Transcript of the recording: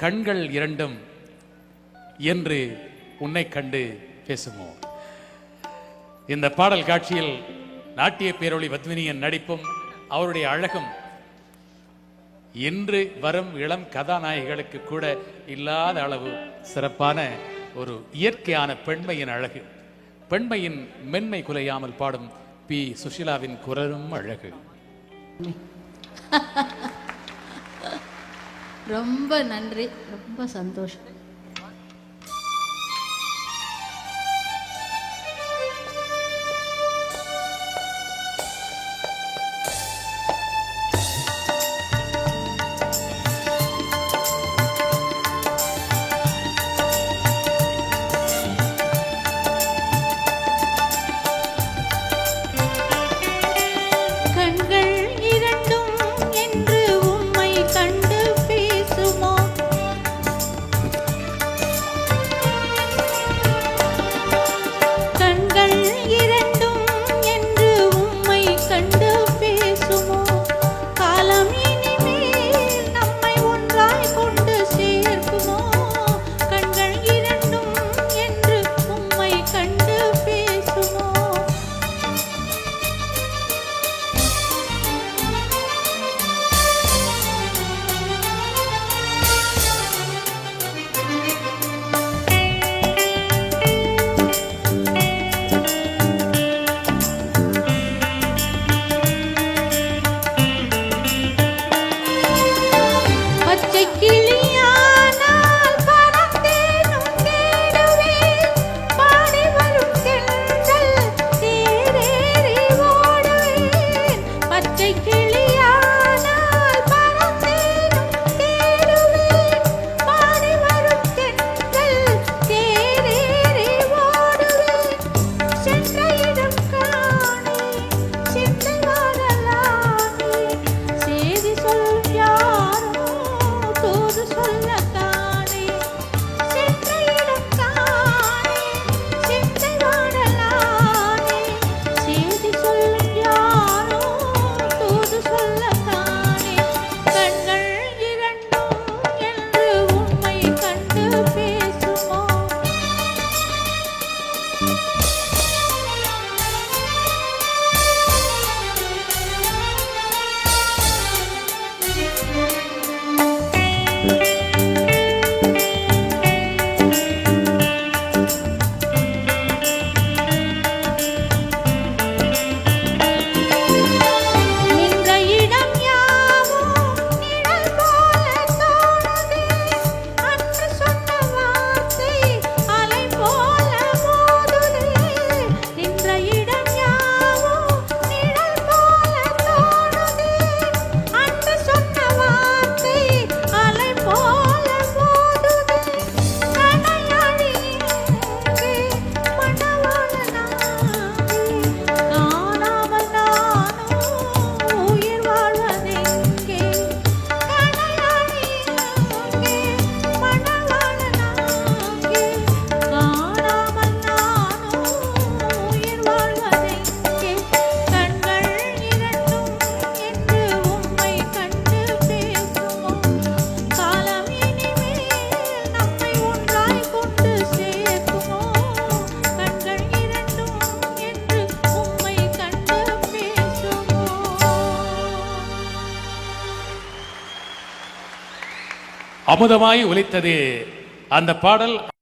கண்கள் இரண்டும் என்று உன்னை கண்டு பேசுமோ. இந்த பாடல் காட்சியில் நாட்டிய பேரொளி பத்மினியின் நடிப்பும் அவருடைய அழகும் இன்று வரும் இளம் கதாநாயகிகளுக்கு கூட இல்லாத அளவு சிறப்பான ஒரு இயற்கையான பெண்மையின் அழகு, பெண்மையின் மென்மை குலையாமல் பாடும் பி சுஷீலாவின் குரலும் அழகு. ரொம்ப நன்றி, ரொம்ப சந்தோஷம். அமுதமாய் ஒலித்தது அந்த பாடல்.